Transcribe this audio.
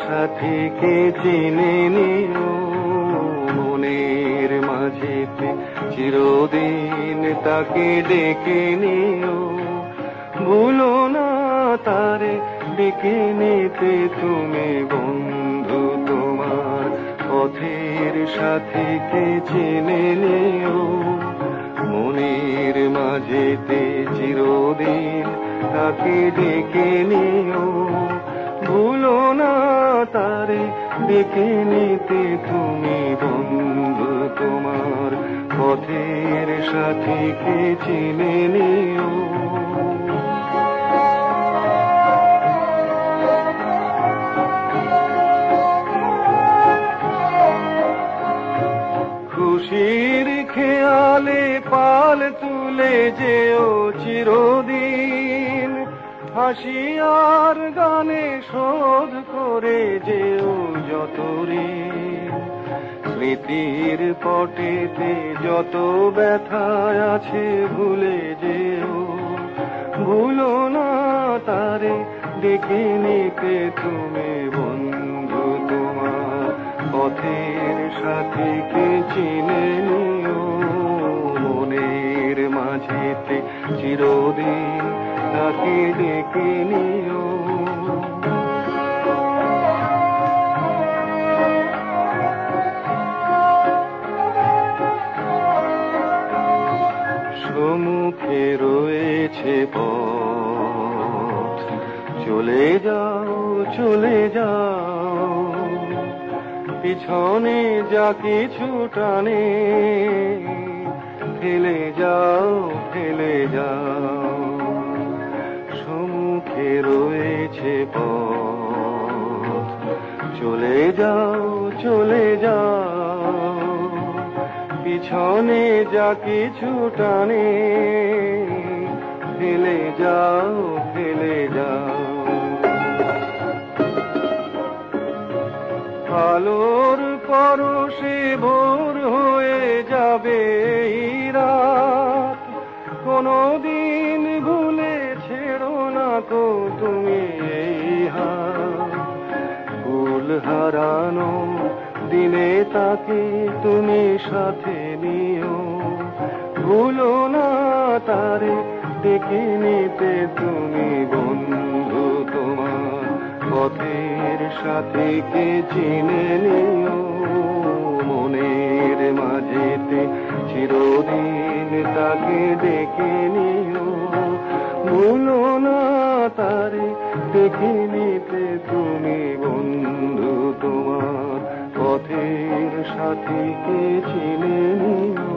সাথীকে চিনে নিও, মনের মাঝেতে চিরদিন তাকে ডেকে নিও। ভুলো না তারে ডেকে নিতে তুমি বন্ধু তোমার পথের সাথীকে চিনে নিও। মনের মাঝেতে চিরদিন তাকে ডেকে নিও। ভুলো না তারে ডেকে নিতে তুমি বন্ধু তোমার পথের সাথীকে চিনে নিও। খুশির খেয়ালে পাল তুলে যেও চিরদিন, হাসি আর গানে শোধ করে যেও যত ঋণ। স্মৃতির পটেতে যত ব্যথা আছে ভুলে যেও। ভুলো না তারে ডেকে নিতে তুমি বন্ধু তোমার পথের সাথীকে চিনে নিও। মনের মাঝেতে চিরদিন তাকে ডেকে নিও। সম্মুখে রয়েছে পথ, চলে যাও চলে যাও। পিছনে যা কিছু টানে ফেলে যাও ফেলে যাও। সম্মুখে রয়েছে পথ, চলে যাও চলে যাও। পিছনে যা কিছু টানে ফেলে যাও ফেলে যাও। আলোর পরশে ভোর হয়ে যাবে এই রাত, কোনদিন ভুলে ছেড়ো না কো তুমি এই হাত। ভুল হারানো দিনে তাকে তুমি সাথে নিও। ভুলো না তারে ডেকে নিতে তুমি বন্ধু তোমার পথের সাথীকে চিনে নিও। মনের মাঝেতে চিরদিন তাকে ডেকে নিও। ভুলো না তারে ডেকে নিতে তুমি বন্ধু তোমার পথের সাথীকে চিনে নিও।